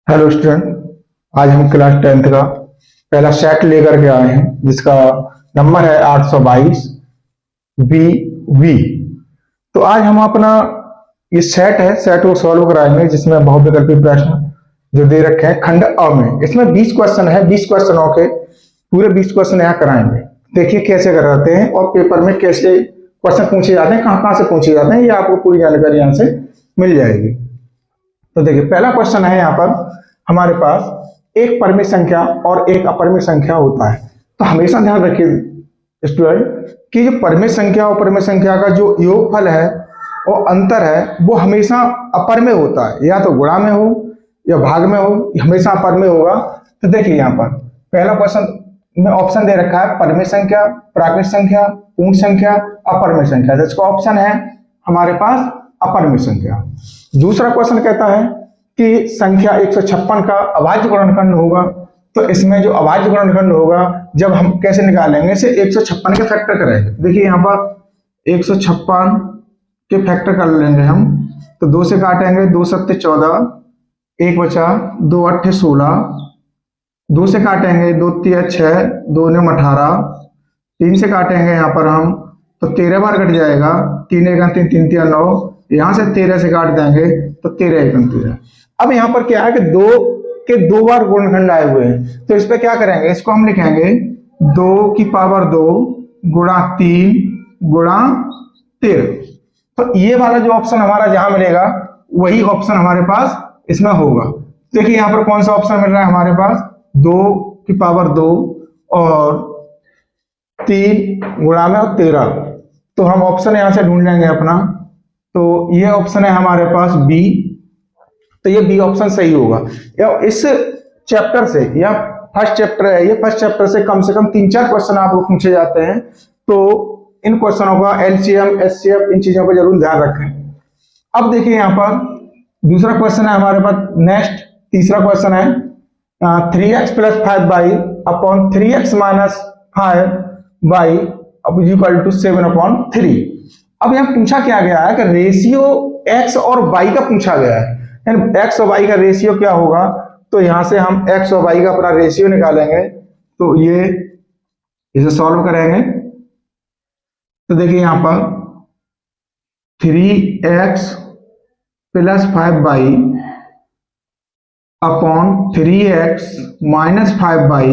Hello student. आज हम class 10th का पहला सेट लेकर के आए हैं जिसका नंबर है 822 बी वी। तो आज हम अपना ये सेट है, सेट को सॉल्व कराएंगे जिसमें बहुविकल्पी प्रश्न जो दे रखे हैं खंड अ में। इसमें 20 क्वेश्चन है, 20 क्वेश्चनों के पूरे 20 क्वेश्चन यहाँ कराएंगे। देखिए कैसे कराते हैं और पेपर में कैसे क्वेश्चन पूछे जाते हैं, कहाँ कहाँ से पूछे जाते हैं, ये आपको पूरी जानकारी यहाँ से मिल जाएगी। तो देखिए पहला क्वेश्चन है यहाँ पर हमारे पास एक परिमित संख्या और एक अपरिमित संख्या होता है। तो हमेशा ध्यान रखिए स्टूडेंट कि जो परिमित संख्या और परिमित संख्या का जो योगफल है और अंतर है वो हमेशा अपरिमेय होता है, या तो गुणा में हो या भाग में हो, हमेशा अपरिमेय होगा। तो देखिए यहाँ पर पहला क्वेश्चन में ऑप्शन दे रखा है परिमित संख्या, प्राकृत संख्या, पूर्ण संख्या, अपरिमेय संख्या। जिसका ऑप्शन है हमारे पास अपरिमेय संख्या। दूसरा क्वेश्चन कहता है कि संख्या 156 का अभाज्य गुणनखंड होगा। तो इसमें जो अभाज्य गुणनखंड होगा जब हम कैसे निकालेंगे, इसे 156 के फैक्टर करेंगे। देखिए यहाँ पर 156 के फैक्टर कर लेंगे हम। तो 2 से काटेंगे, 2 सत्ते 14, 1 बचा, 2 अट्ठे 16, 2 से काटेंगे, 2 तिया 6, 2 ने 18, 3 से काटेंगे यहाँ पर हम तो 13 बार कट जाएगा, 3 एक 3, 3 तिया 9, यहाँ से 13 से काट देंगे तो 13 एक 13। अब यहाँ पर क्या है कि 2 के 2 बार गुणनखंड आए हुए हैं, तो इस पे क्या करेंगे, इसको हम लिखेंगे 2 की पावर 2 गुणा 3 गुणा 13। तो ये वाला जो ऑप्शन हमारा जहां मिलेगा वही ऑप्शन हमारे पास इसमें होगा। देखिए यहाँ पर कौन सा ऑप्शन मिल रहा है हमारे पास, 2 की पावर 2 और 3 गुणा में और 13। तो हम ऑप्शन यहां से ढूंढ लेंगे अपना। तो ये ऑप्शन है हमारे पास बी। तो ये बी ऑप्शन सही होगा। या इस चैप्टर से, या फर्स्ट चैप्टर है ये, फर्स्ट चैप्टर से कम 3-4 क्वेश्चन आपको पूछे जाते हैं। तो इन क्वेश्चनों का एलसीएम, एचसीएफ, इन चीजों का जरूर ध्यान रखें। अब देखिए यहाँ पर दूसरा क्वेश्चन है हमारे पास। नेक्स्ट तीसरा क्वेश्चन है 3x + 5y upon 3x - 5y equal to 7/3। अब यहाँ पूछा क्या गया है कि रेशियो x और y का पूछा गया है, यानी x और y का रेशियो क्या होगा। तो यहां से हम x और y का अपना रेशियो निकालेंगे। तो ये इसे सॉल्व करेंगे। तो देखिए यहां पर 3x + 5y upon 3x - 5y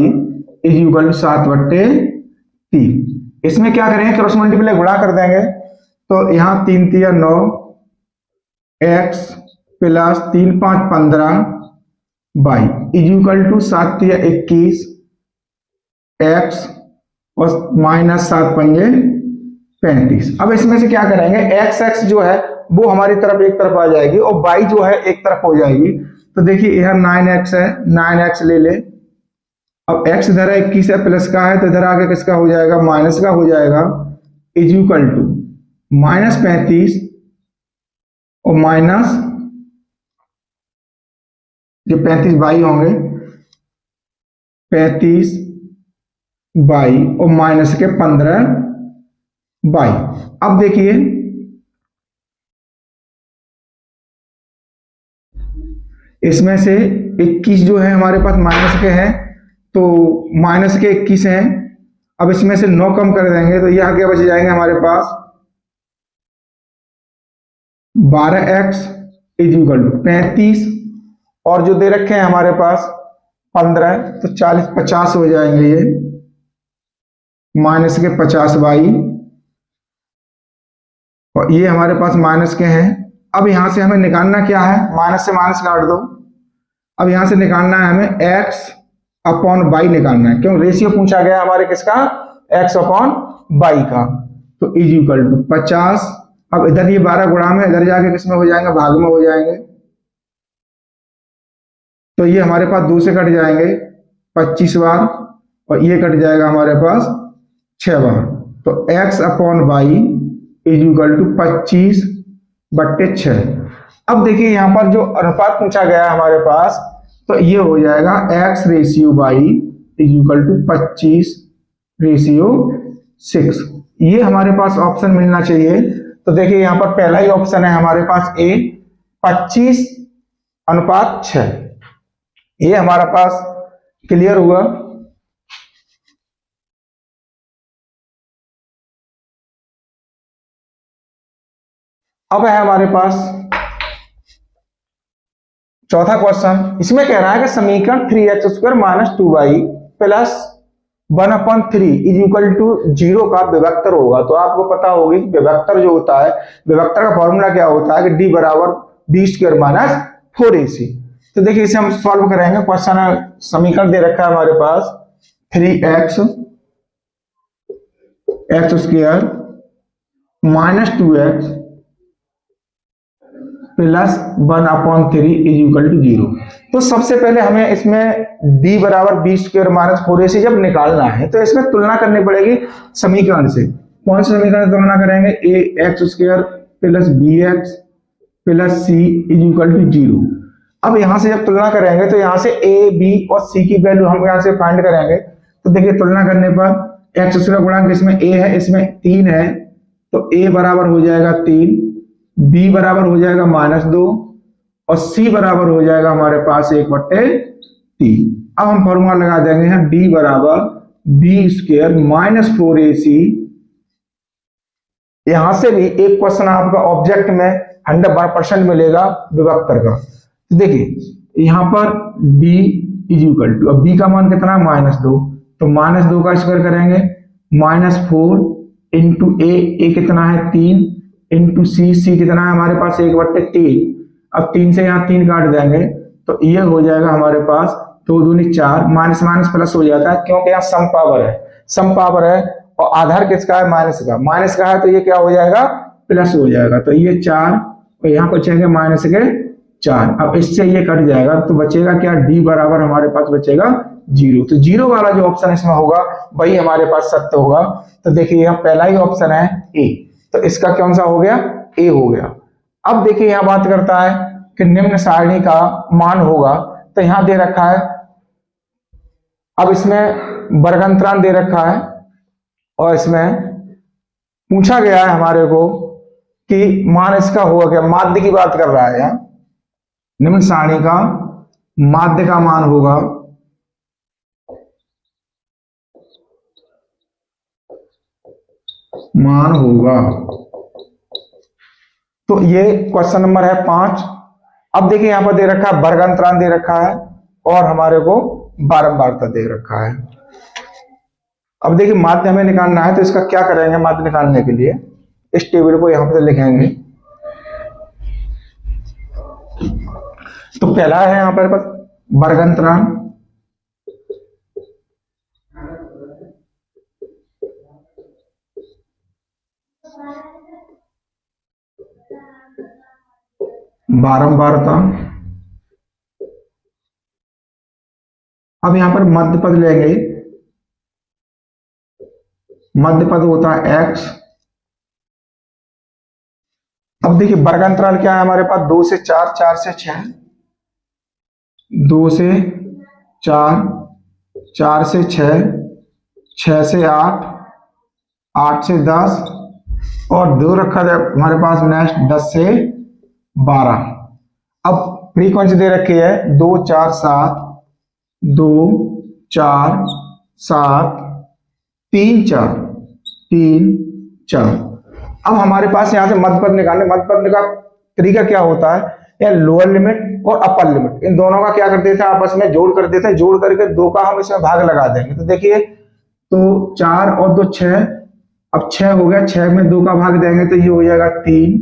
equal to 7/3। इसमें क्या करेंगे, क्रॉस मल्टीप्लाई गुणा कर देंगे। तो यहां 3 तिया 9, x plus 3 5 15 y equal to 7 तिया 21 x और माइनस 7 पंजे 35। अब इसमें से क्या करेंगे, x जो है वो हमारी तरफ एक तरफ आ जाएगी और y जो है एक तरफ हो जाएगी। तो देखिए यह 9x है, 9x ले ले। अब x इधर है 21 है, प्लस का है, तो इधर आगे किसका हो जाएगा, माइनस का हो जाएगा। इक्वल टू -35 और माइनस जो 35 बाई होंगे, 35 बाई और माइनस के 15 बाई। अब देखिए इसमें से 21 जो है हमारे पास माइनस के हैं, तो माइनस के 21 हैं। अब इसमें से 9 कम कर देंगे तो यह क्या बच जाएंगे हमारे पास 12x इक्वल टू 35 और जो दे रखे हैं हमारे पास 15, तो 40 50 हो जाएंगे ये, माइनस के 50 बाई और ये हमारे पास माइनस के हैं। अब यहां से हमें निकालना क्या है, माइनस से माइनस काट दो। अब यहां से निकालना है हमें x अपॉन y निकालना है, क्यों रेशियो पूछा गया हमारे किसका, x अपॉन y का। तो इक्वल टू 50। अब इधर ये 12 गुणा में, इधर जाके किसमें हो जाएंगे, भाग में हो जाएंगे। तो ये हमारे पास 2 से कट जाएंगे 25 बार और ये कट जाएगा हमारे पास 6 बार। तो x upon y equal to 25/6। अब देखिए यहाँ पर जो अनुपात पूछा गया है हमारे पास, तो ये हो जाएगा x ratio y equal to 25/6। ये हमारे पास ऑप्शन मिलना चाहिए। तो देखिए यहाँ पर पहला ही ऑप्शन है हमारे पास ए, 25/6। ये हमारा पास क्लियर हुआ। अब है हमारे पास चौथा क्वेश्चन। इसमें कह रहा है कि समीकरण 3x² - 2y plus 1/3 is equal to 0 का विभक्तर होगा। तो आपको पता होगी विभक्तर जो होता है, विभक्तर का फॉर्मूला क्या होता है कि d बराबर b² - 4ac। तो देखिए इसे हम सॉल्व करेंगे। क्वेश्चन समीकरण दे रखा है हमारे पास 3x x² - 2x plus 1/3 is equal to 0। तो सबसे पहले हमें इसमें d बराबर b² - 4ac जब निकालना है तो इसमें तुलना करनी पड़ेगी समीकरण से। कौन से समीकरण से तुलना करेंगे? ax² plus bx plus c is equal to 0। अब यहां से जब तुलना करेंगे तो यहां से a b और c की वैल्यू हम यहां से फाइंड करेंगे। तो देखिए तुलना करने पर x² गुणांक इसमें a है, इसमें 3 है, तो a बराबर हो जाएगा 3, b बराबर हो जाएगा -2 और c बराबर हो जाएगा हमारे पास 1/3। अब हम फॉर्मूला लगा देंगे यहाँ d बराबर b² - 4ac। यहां से भी एक क्वेश्चन आपका ऑब्जेक्ट में 100% मिलेगा विभक्तर का। तो देखिए यहां पर d इज इक्वल टू, अब b का मान कितना है? -2, तो -2 का स्क्वायर करेंगे, -4 इंटू a कितना है? 3 इंटू c कितना है हमारे पास? 1/3। अब 3 से यहाँ 3 काट देंगे तो ये हो जाएगा हमारे पास 2 दूनी 4, माइनस माइनस प्लस हो जाता है क्योंकि यहाँ सम पावर है, सम पावर है और आधार किसका है? माइनस का है, तो ये क्या हो जाएगा? प्लस हो जाएगा। तो ये 4 और यहाँ बचेंगे -4। अब इससे ये कट जाएगा तो बचेगा क्या? d बराबर हमारे पास बचेगा 0। तो 0 वाला जो ऑप्शन इसमें होगा वही हमारे पास सत्य होगा। तो देखिए यहाँ पहला ही ऑप्शन है ए, तो इसका कौन सा हो गया? ए हो गया। अब देखिए यहाँ बात करता है कि निम्न सारणी का मान होगा, तो यहां दे रखा है, अब इसमें वर्गांतरण दे रखा है और इसमें पूछा गया है हमारे को कि मान इसका होगा क्या? माध्य की बात कर रहा है यहाँ। निम्न सारणी का माध्य का मान होगा तो ये क्वेश्चन नंबर है 5। अब देखिए यहां पर दे रखा है वर्गांतरण दे रखा है और हमारे को बारंबारता दे रखा है। अब देखिए माध्य हमें निकालना है, तो इसका क्या करेंगे? माध्य निकालने के लिए इस टेबल को यहां पर लिखेंगे। तो पहला है यहां पर वर्गांतरण, बारंबारता। अब यहां पर मध्य पद लेंगे, मध्य पद होता है x। अब देखिए वर्गांतराल क्या है हमारे पास? 2 से 4, 4 से 6, 2 से 4, 4 से 6, 6 से 8, 8 से 10 और 2 रखा है हमारे पास नेक्स्ट 10 से 12। अब फ्रीक्वेंसी दे रखी है 2 4 7, 2 4 7 3 4 3 4। अब हमारे पास यहां से मध्य पद निकालने, मध्य पद का तरीका क्या होता है? या लोअर लिमिट और अपर लिमिट, इन दोनों का क्या कर देते हैं? आपस में जोड़ कर देते हैं, जोड़ करके 2 का हम इसमें भाग लगा देंगे। तो देखिए तो 4 और 2 6, अब 6 हो गया, 6 में 2 का भाग देंगे तो ये हो जाएगा 3।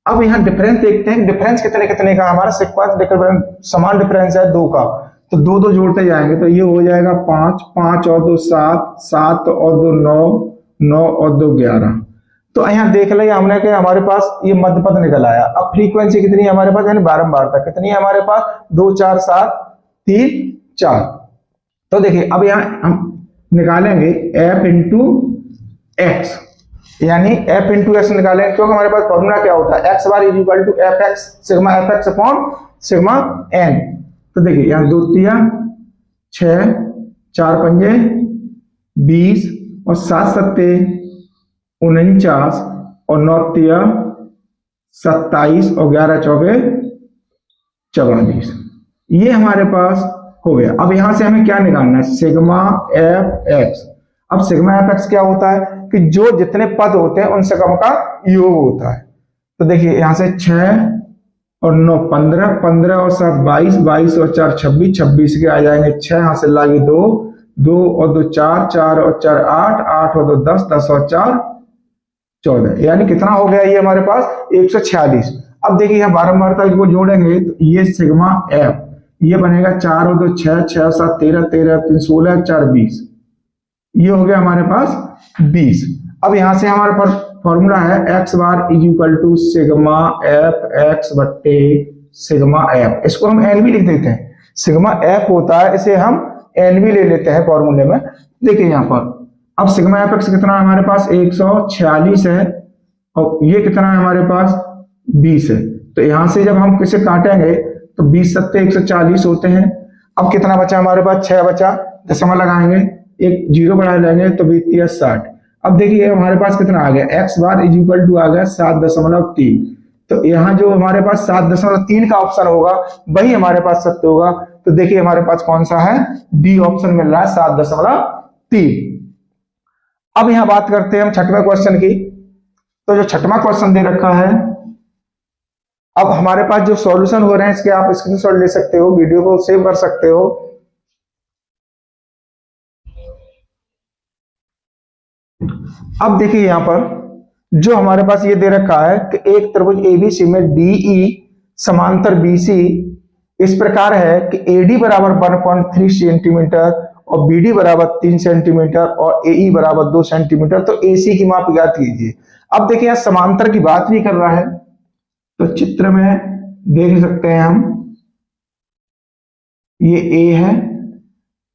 अब यहाँ डिफरेंस देखते हैं, डिफरेंस कितने कितने का? हमारा सीक्वेंस डिफरेंस समान डिफरेंस है 2 का, तो 2 2 जोड़ते जाएंगे तो ये हो जाएगा 5, 5 और 2 7, 7 और 2 9, 9 और 2 11। तो यहाँ देख लिया हमने कि हमारे पास ये मध्य पद निकल आया। अब फ्रीक्वेंसी कितनी है हमारे पास? यानी बारंबारता कितनी है हमारे पास? 2 4 7 3 4। तो देखिए अब यहाँ हम निकालेंगे f इंटू एक्स, यानी f इंटू एक्स निकालेंगे क्योंकि हमारे पास फॉर्मूला क्या होता है? x bar is equal to f x sigma f x upon sigma n। तो देखिए यहाँ 2 तिया 6, 4 पंजे 20 और 7 सत्ते 49 और 9 तिया 27 और 11 चौके 44। ये हमारे पास हो गया। अब यहां से हमें क्या निकालना है, सिग्मा एफ एक्स। अब सिग्मा एफ एक्स क्या होता है कि जो जितने पद होते हैं उन सिग्मा का योग होता है। तो देखिए यहां से 6 और 9 15, 15 और 7 22, 22 और 4 26, 26 के आ जाएंगे 6, यहां से लागे 2, 2 और 2 4, 4 और 4 8, 8 और 2 10, 10 और 4 14, यानी कितना हो गया ये हमारे पास 146। अब देखिए यहाँ बारंबारता को जोड़ेंगे तो ये सिग्मा एफ ये बनेगा 4 और 2 6, 6 और 7 13, 13 3 16, 4 20, ये हो गया हमारे पास 20। अब यहां से हमारे फॉर्मूला है x bar is equal to sigma f x बट्टे सिग्मा एफ। इसको हम एन भी लिख देते हैं, सिग्मा एफ होता है इसे हम एन भी ले लेते हैं फॉर्मूले में। देखिए यहाँ पर अब सिग्मा एफ एक्स कितना है हमारे पास 146 है और ये कितना है हमारे पास 20 है। तो यहां से जब हम किसे काटेंगे तो 20 सत्ते 140 होते हैं। अब कितना बचा हमारे पास 6 बचा, दशमलव लगाएंगे, एक जीरो बढ़ा लेंगे तो 60। अब देखिए हमारे पास कितना आ गया x bar is equal to आ गया 7.3। तो यहाँ जो हमारे पास 7.3 का ऑप्शन होगा वही हमारे पास सत्य होगा। तो देखिए हमारे पास कौन सा है, डी ऑप्शन मिल रहा है 7.3। अब यहां बात करते हैं हम छठवें क्वेश्चन की। तो जो छठवां क्वेश्चन दे रखा है, अब हमारे पास जो सॉल्यूशन हो रहे हैं इसके आप स्क्रीनशॉट ले सकते हो, वीडियो को सेव कर सकते हो। अब देखिए यहां पर जो हमारे पास ये दे रखा है कि एक त्रिभुज एबीसी में डीई समांतर बीसी इस प्रकार है कि एडी बराबर 1.3 सेंटीमीटर और बीडी बराबर 3 सेंटीमीटर और एई बराबर 2 सेंटीमीटर। तो एसी की माप ज्ञात कीजिए। अब देखिए यहां समांतर की बात भी कर रहा है, तो चित्र में देख सकते हैं हम, ये ए है,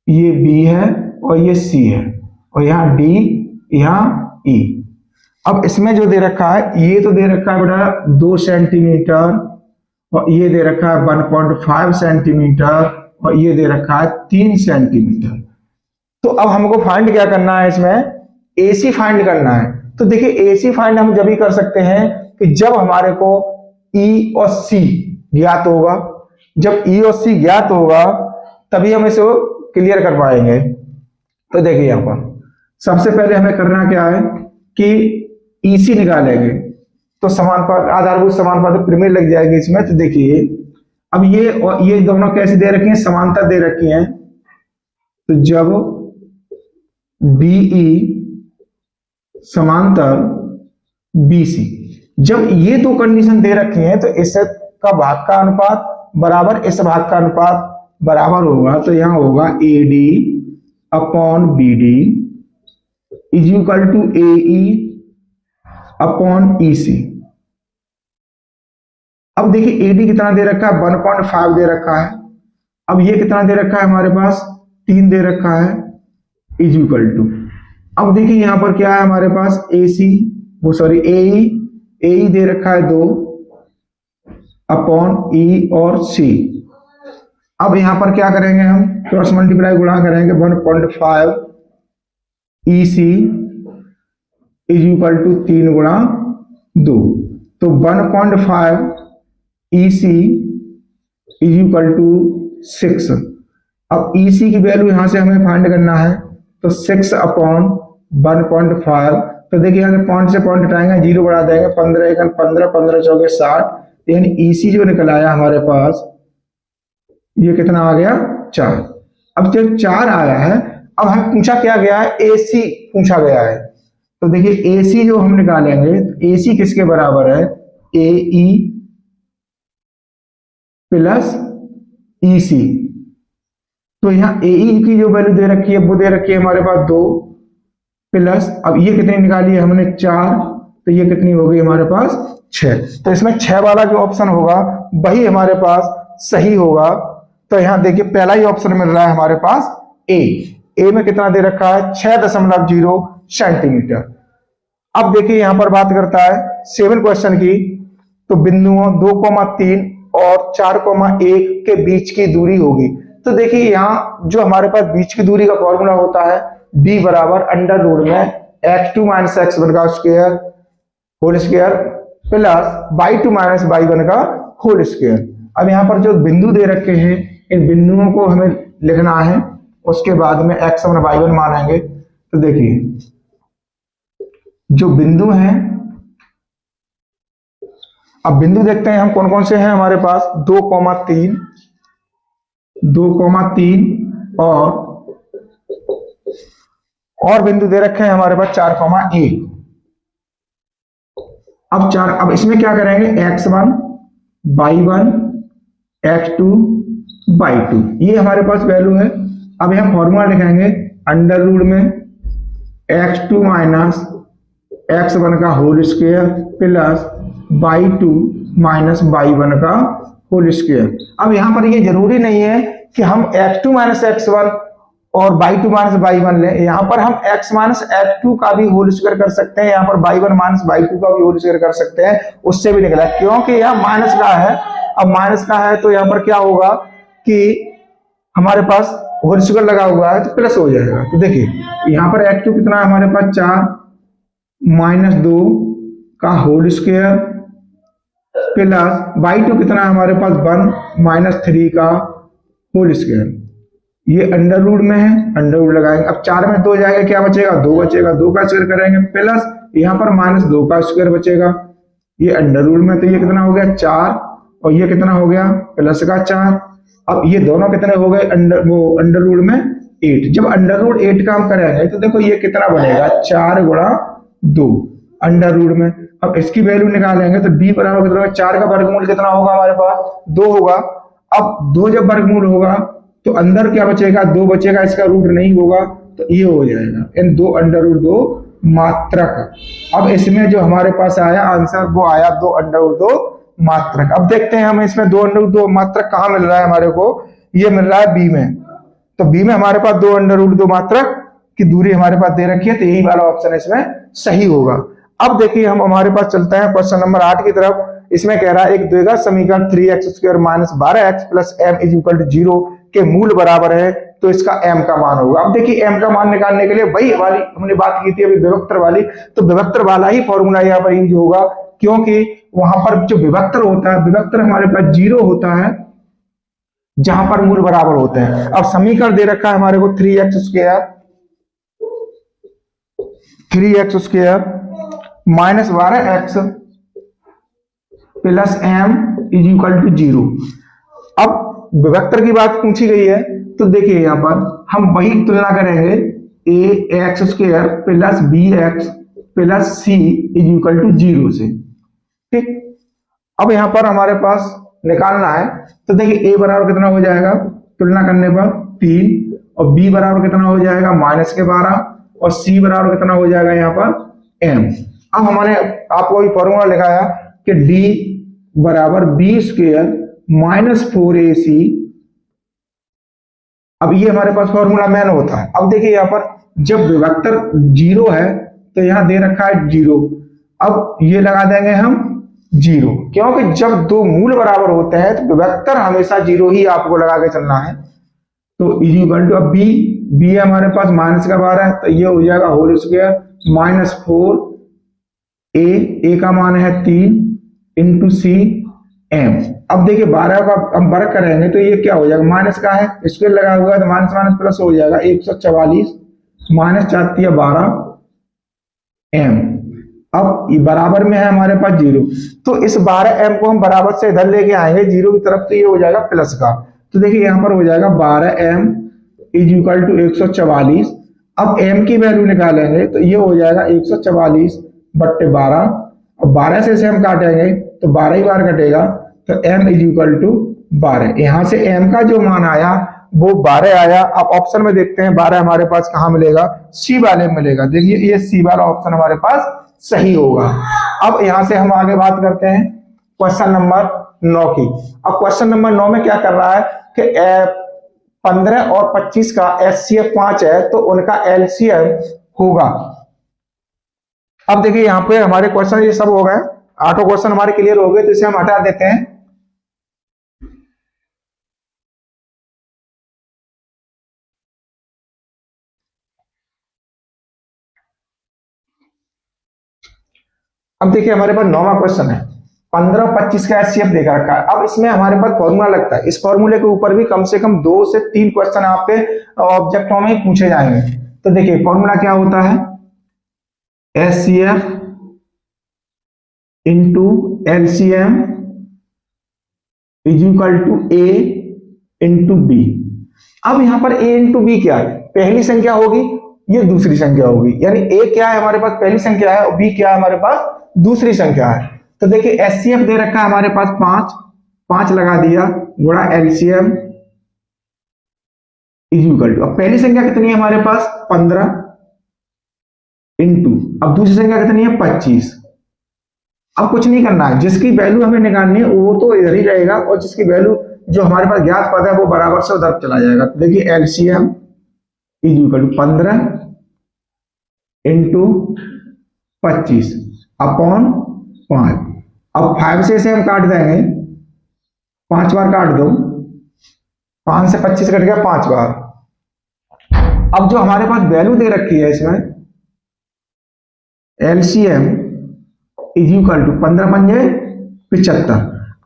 ये बी है और ये सी है और यहाँ डी, यहाँ ई। अब इसमें जो दे रखा है ये तो दे रखा है बेटा 2 सेंटीमीटर और ये दे रखा है 1.5 सेंटीमीटर और ये दे रखा है 3 सेंटीमीटर। तो अब हमको फाइंड क्या करना है, इसमें एसी फाइंड करना है। तो देखिए एसी फाइंड हम जब ही कर सकते हैं कि जब हमारे को ई और सी ज्ञात होगा। जब ई और सी ज्ञात होगा तभी हम इसे क्लियर कर पाएंगे। तो देखिए यहां पर सबसे पहले हमें करना क्या है कि ईसी निकालेंगे तो समानुपात आधारभूत समानुपात प्रमेय लग जाएगी इसमें। तो देखिए अब ये और ये दोनों कैसे दे रखी हैं, समांतर दे रखी हैं। तो जब डीई समांतर बीसी, जब ये दो कंडीशन दे रखी हैं तो इसका भाग का अनुपात बराबर इस भाग का अनुपात बराबर होगा। तो यहां होगा AD upon BD is equal to AE upon EC. अब देखिए एडी कितना दे रखा है 1.5 दे रखा है। अब ये कितना दे रखा है हमारे पास 3 दे रखा है इज इक्वल टू। अब देखिए यहां पर क्या है हमारे पास एसी वो सॉरी एई दे रखा है 2 अपॉन ई और सी। अब यहां पर क्या करेंगे हम क्रॉस मल्टीप्लाई गुणा करेंगे 1.5 ईसी इज इक्वल टू 3 गुणा 2। तो 1.5 ईसी इज इक्वल टू 6। अब ईसी की वैल्यू यहां से हमें फाइंड करना है तो 6 अपॉन 1.5। तो देखिए यहाँ से पॉइंट से पॉइंट हटाएंगे, जीरो बढ़ा देंगे, 15 1 15, 15 चौके 60। यानी ईसी जो निकल आया हमारे पास ये कितना आ गया 4। अब जब 4 आया है अब हम पूछा क्या गया है, एसी पूछा गया है। तो देखिए एसी जो हम निकालेंगे एसी किसके बराबर है, एई प्लस ईसी। तो यहाँ एई की जो वैल्यू दे रखी है वो दे रखी है हमारे पास 2 प्लस, अब ये कितनी निकाली है हमने 4, तो ये कितनी हो गई हमारे पास 6। तो इसमें 6 वाला जो ऑप्शन होगा वही हमारे पास सही होगा। तो यहाँ देखिए पहला ही ऑप्शन मिल रहा है हमारे पास ए में कितना दे रखा है 6.0 सेंटीमीटर। अब देखिए यहां पर बात करता है 7 क्वेश्चन की। तो बिंदुओं 2,3 और 4,1 के बीच की दूरी होगी। तो देखिए यहाँ जो हमारे पास बीच की दूरी का फॉर्मूला होता है d बराबर अंडर रूट में x2 माइनस x1 का square whole square plus y2 minus y1 का होल स्क्वायर। अब यहाँ पर जो बिंदु दे रखे हैं इन बिंदुओं को हमें लिखना है, उसके बाद में x1 y1 मानेंगे। तो देखिए जो बिंदु हैं, अब बिंदु देखते हैं हम कौन कौन से हैं हमारे पास, 2,3, 2,3 और बिंदु दे रखे हैं हमारे पास 4,1। अब इसमें क्या करेंगे, x1 y1 x2 y2, ये हमारे पास वैल्यू है। अब यहां फॉर्मूला लिखेंगे, अंडर रूट में x2 माइनस x1 का whole square plus y2 minus y1 का होल स्क्वायर। अब यहां पर ये जरूरी नहीं है कि हम x2 माइनस x1 और y2 माइनस y1 लें, यहाँ पर हम x माइनस x2 का भी होल स्क्वायर कर सकते हैं, यहाँ पर y1 माइनस y2 का भी होल स्क्वायर कर सकते हैं, उससे भी निकला, क्योंकि यहाँ माइनस का है। अब माइनस का है तो यहाँ पर क्या होगा कि हमारे पास होल स्क्वायर लगा हुआ है तो प्लस हो जाएगा। तो देखिए यहाँ पर x2 कितना है हमारे पास 4 माइनस 2 का होल स्क्वायर प्लस y2 कितना है हमारे पास 1 माइनस 3 का होल स्क्वायर। ये अंडर रूट में है, अंडर रूट लगाएंगे। अब 4 में 2 जाएगा, क्या बचेगा, 2 बचेगा, 2 का स्क्वायर करेंगे प्लस यहाँ पर माइनस 2 का स्क्वायर बचेगा। ये अंडर रूट में, तो ये कितना हो गया 4 और ये कितना हो गया प्लस का 4। अब ये दोनों कितने हो गए, अंडर रूट में 8। जब अंडर रूट 8 का हम करेंगे तो देखो ये कितना बनेगा, 4 गुणा 2 अंडर रूट में। अब इसकी वैल्यू निकालेंगे तो d बराबर कितना होगा, 4 का वर्गमूल कितना होगा हमारे पास, 2 होगा। अब 2 जब वर्गमूल होगा तो अंदर क्या बचेगा, 2 बचेगा, इसका रूट नहीं होगा तो ये हो जाएगा इन 2 अंडर रूट 2 मात्रक। अब इसमें जो हमारे पास आया आंसर वो आया 2 अंडर रूट 2 मात्रक। अब देखते हैं हमें इसमें 2 अंडर रूट 2 मात्रक कहाँ मिल रहा है हमारे को, ये मिल रहा है बी में। तो बी में हमारे पास 2 अंडर रूट 2 मात्रक की दूरी हमारे पास दे रखी है, तो यही वाला ऑप्शन इसमें सही होगा। अब देखिए हम हमारे पास चलते हैं क्वेश्चन नंबर 8 की तरफ। इसमें कह रहा है एक द्विघात समीकरण 3x² minus 12x plus m is equal to 0 के मूल बराबर है, तो इसका m का मान होगा। अब देखिए m का मान निकालने के लिए वही वाली हमने बात की थी अभी विभक्तर वाली, तो विभक्तर वाला ही फॉर्मूला यहाँ पर यूज होगा, क्योंकि वहां पर जो विभक्तर होता है, विभक्तर हमारे पास 0 होता है जहां पर मूल बराबर होते हैं। अब समीकरण दे रखा है हमारे को 3x² minus 12x plus m is equal to 0। अब विभक्तर की बात पूछी गई है तो देखिए यहां पर हम वही तुलना करेंगे, ax² plus bx plus c is equal to 0 से। ठीक, अब यहां पर हमारे पास निकालना है तो देखिए a बराबर कितना हो जाएगा तुलना करने पर 3, और b बराबर कितना हो जाएगा माइनस के 12, और c बराबर कितना हो जाएगा यहाँ पर m। अब हमारे आपको अभी फॉर्मूला लिखाया कि d बराबर b² माइनस 4ac। अब ये हमारे पास फॉर्मूला मैन होता है। अब देखिए यहाँ पर जब विभक्तर 0 है तो यहाँ दे रखा है 0, अब ये लगा देंगे हम 0, क्योंकि जब दो मूल बराबर होते हैं तो विभक्तर हमेशा 0 ही आपको लगा के चलना है। तो इज इक्वल टू, अब b है हमारे पास माइनस का 12 है तो ये हो जाएगा होल स्क्वायर माइनस 4 a का मान है 3 इंटू c m। अब देखिए 12 का हम वर्ग करेंगे तो ये क्या हो जाएगा, माइनस का है स्क्वायर लगा हुआ है तो माइनस माइनस प्लस हो जाएगा 144 माइनस 4 12 m। अब ये बराबर में है हमारे पास 0, तो इस 12 m को हम बराबर से इधर लेके आएंगे 0 की तरफ, तो ये हो जाएगा प्लस का। तो देखिए यहाँ पर हो जाएगा 12 m इज इक्वल टू 144। अब m की वैल्यू निकालेंगे तो ये हो जाएगा 144 बट्टे 12, और 12 से इसे हम काटेंगे तो 12 ही बार कटेगा, तो m इज इक्वल टू 12। यहां से m का जो मान आया वो 12 आया। अब ऑप्शन में देखते हैं 12 हमारे पास कहां मिलेगा, सी वाले में मिलेगा। देखिए ये सी वाला ऑप्शन हमारे पास सही होगा। अब यहां से हम आगे बात करते हैं क्वेश्चन नंबर 9 की। अब क्वेश्चन नंबर 9 में क्या कर रहा है कि 15 और 25 का HCF 5 है तो उनका LCM होगा। अब देखिए यहाँ पे हमारे क्वेश्चन ये सब हो गए, 8 क्वेश्चन हमारे क्लियर हो गए, तो इसे हम हटा देते हैं। अब देखिए हमारे पास 9वां क्वेश्चन है। 15 25 का एचसीएफ देकर रखा है। अब इसमें हमारे पास फॉर्मूला लगता है, इस फॉर्मूले के ऊपर भी कम से कम 2 से 3 क्वेश्चन आपके ऑब्जेक्टों में पूछे जाएंगे। तो देखिए फॉर्मूला क्या होता है, HCF into LCM is equal to A into B. अब यहां पर ए इंटू बी क्या है, पहली संख्या होगी, ये दूसरी संख्या होगी, यानी ए क्या है हमारे पास पहली संख्या है और बी क्या है हमारे पास दूसरी संख्या है। तो देखिए एचसीएफ दे रखा है हमारे पास 5 लगा दिया गुणा एलसीएम इज इक्वल टू, अब पहली संख्या कितनी है हमारे पास 15 इंटू, अब दूसरी संख्या कितनी है 25। अब कुछ नहीं करना है, जिसकी वैल्यू हमें निकालनी है वो तो इधर ही रहेगा और जिसकी वैल्यू जो हमारे पास ज्ञात पद है वो बराबर से उधर चला जाएगा। तो देखिए LCM is equal to 15 into 25 upon 5। अब 5 से इसे हम काट देंगे, 5 बार काट दो, 5 से 25 कट गया 5 बार। अब जो हमारे पास वैल्यू दे रखी है इसमें एलसीएम इज इक्वल टू 15 पंजे 75।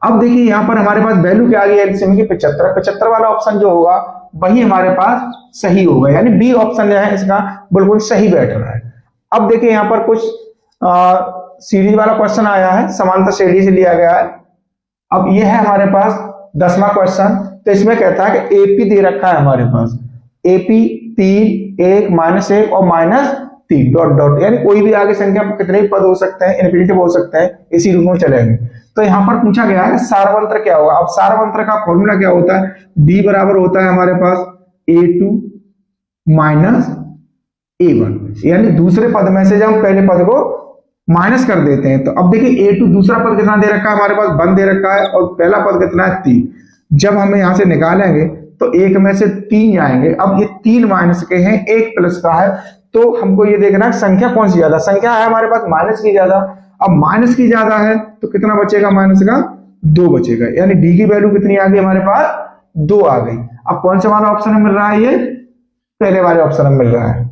अब देखिए यहां पर हमारे पास वैल्यू क्या आ गई एलसीएम की 75। 75 वाला ऑप्शन जो होगा वही हमारे पास सही होगा, यानी बी ऑप्शन जो है इसका बिल्कुल सही बैठ रहा है। अब देखिए यहां पर कुछ सीरीज वाला क्वेश्चन आया है, समांतर श्रेणी से लिया गया है। अब ये है हमारे पास 10वां क्वेश्चन। तो इसमें कहता है कि एपी दे रखा है हमारे पास, एपी 3 1 -1 और -3 डॉट डॉट, यानी कोई भी आगे संख्या कितने पद हो सकते हैं, इनफिनिटिव हो सकते हैं, इसी रूप में चलेंगे। तो यहां पर पूछा गया है सारवंत्र क्या होगा। अब सारवंत्र का फॉर्मूला क्या होता है, b बराबर होता है हमारे पास a2 माइनस a1, यानी दूसरे पद में से जब हम पहले पद को माइनस कर देते हैं। तो अब देखिए a2 दूसरा पद कितना दे रखा है हमारे पास 1 दे रखा है और पहला पद कितना है 3। जब हम यहां से निकालेंगे तो 1 में से 3 जाएंगे। अब ये 3 माइनस के हैं, 1 प्लस का है, तो हमको ये देखना है संख्या कौन सी ज्यादा, संख्या है हमारे पास माइनस की ज्यादा। अब माइनस की ज्यादा है तो कितना बचेगा, माइनस का 2 बचेगा, यानी डी की वैल्यू कितनी आ गई हमारे पास 2 आ गई। अब कौन सा वाला ऑप्शन मिल रहा है, ये पहले वाले ऑप्शन में मिल रहा है,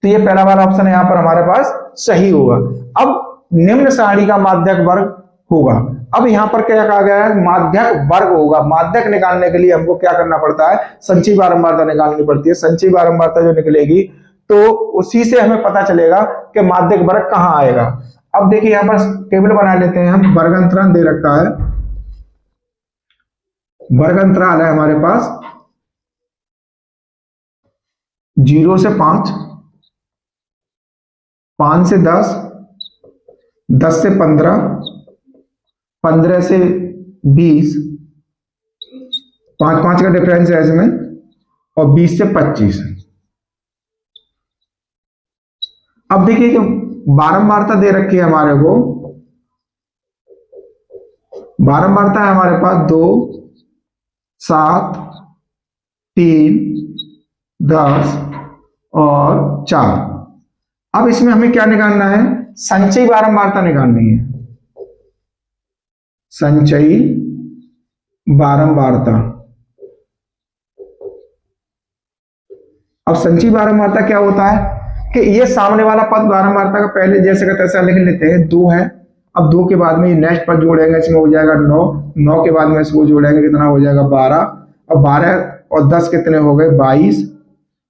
तो ये पहला वाला ऑप्शन यहाँ पर हमारे पास सही होगा। अब निम्न सारणी का माध्यक वर्ग होगा। अब यहाँ पर क्या कहा गया है, माध्यक वर्ग होगा। माध्यक निकालने के लिए हमको क्या करना पड़ता है, संचयी बारंबारता निकालनी पड़ती है। संचयी बारंबारता जो निकलेगी तो उसी से हमें पता चलेगा कि माध्यक वर्ग कहाँ आएगा। अब देखिए यहाँ पर टेबल बना लेते हैं हम, वर्ग अंतराल दे रखा है, वर्ग अंतराल है हमारे पास 0 से 5, 5 से 10, 10 से 15, 15 से 20, 5 का डिफरेंस है इसमें, और 20 से 25। अब देखिए जो बारंबारता दे रखी है हमारे को, बारंबारता है हमारे पास 2 7 3 10 और 4। अब इसमें हमें क्या निकालना है, संचयी बारंबारता निकालनी है, संचयी बारंबारता। अब संचयी बारंबारता क्या होता है कि ये सामने वाला पद बारंबारता का पहले जैसे का तैसा लिख लेते हैं, 2 है। अब 2 के बाद में ये नेक्स्ट पद जोड़ेंगे, इसमें हो जाएगा 9, 9 के बाद में इसको जोड़ेंगे, कितना हो जाएगा 12, और 12 और 10 कितने हो गए 22,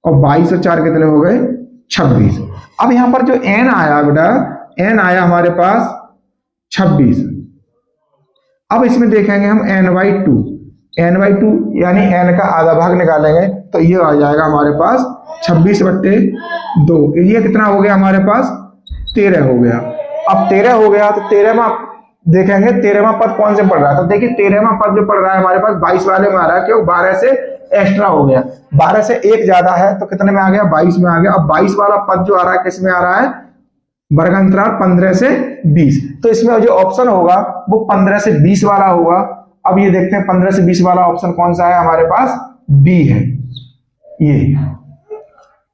और 22 और 4 कितने हो गए 26। अब यहां पर जो n आया बेटा, n आया हमारे पास 26। अब इसमें देखेंगे हम n/2, n/2 यानी n का आधा भाग निकालेंगे तो ये आ जाएगा हमारे पास 26/2। ये कितना हो गया हमारे पास 13 हो गया। अब 13 हो गया तो 13वां देखेंगे, 13वां पद कौन से पढ़ रहा है, तो देखिए 13वां पद जो पढ़ रहा है हमारे पास 22 वाले में आ रहा है, क्यों 12 से एक्स्ट्रा हो गया, 12 से 1 ज्यादा है तो कितने में आ गया 22 में आ गया। अब 22 वाला पद जो आ रहा है किस में आ रहा है, वर्ग अंतराल 15 से 20, तो इसमें जो ऑप्शन होगा वो 15 से 20 वाला होगा। अब ये देखते हैं 15 से 20 वाला ऑप्शन कौन सा है हमारे पास, बी है ये।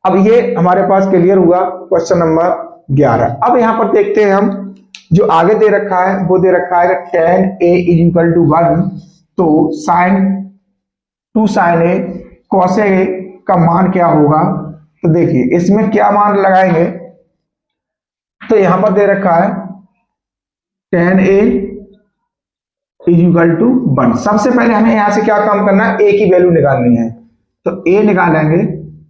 अब ये हमारे पास क्लियर हुआ क्वेश्चन नंबर 11। अब यहां पर देखते हैं हम जो आगे दे रखा है वो दे रखा है tan a = 1, तो sin a cos a का मान क्या होगा। तो देखिए इसमें क्या मान लगाएंगे, तो यहां पर दे रखा है tan a is equal to 1। सबसे पहले हमें यहां से क्या काम करना है, ए की वैल्यू निकालनी है। तो ए निकालेंगे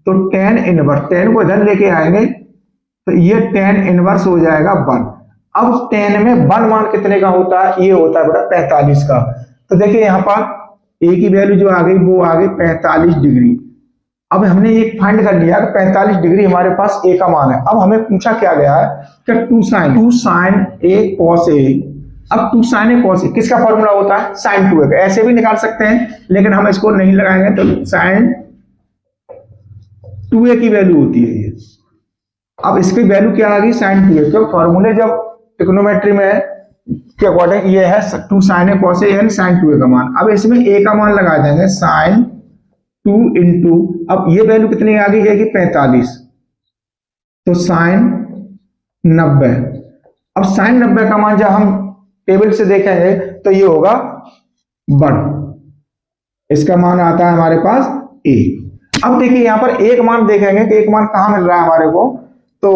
तो tan इनवर्स, tan को इधर लेके आएंगे तो ये tan इनवर्स हो जाएगा 1। अब tan में 1 मान कितने का होता है, ये होता है बेटा 45 का। तो देखिए यहां पर ए की वैल्यू जो आ गई वो आ गई 45 डिग्री। अब हमने ये फाइंड कर लिया कि 45 डिग्री हमारे पास ए का मान है। अब हमें पूछा क्या गया है कि 2 sin a cos a। अब 2 sin a cos a किसका फॉर्मूला होता है, sin 2a। ऐसे भी निकाल सकते हैं लेकिन हम इसको नहीं लगाएंगे, तो sin 2a की वैल्यू होती है ये। अब इसकी वैल्यू क्या आ गई, sin 2a। क्यों, फॉर्मूले जब ट्रिग्नोमेट्री में के अकॉर्डिंग ये है 2 sin a cos a यानी sin 2a का मान। अब इसमें a का मान लगा देंगे sin 2 इंटू, अब ये वैल्यू कितनी आ गई है कि 45, तो sin 90। अब sin 90 का मान जब हम टेबल से देखेंगे तो ये होगा 1, इसका मान आता है हमारे पास a। अब देखिए यहां पर एक मान देखेंगे कि एक मान कहां मिल रहा है हमारे को, तो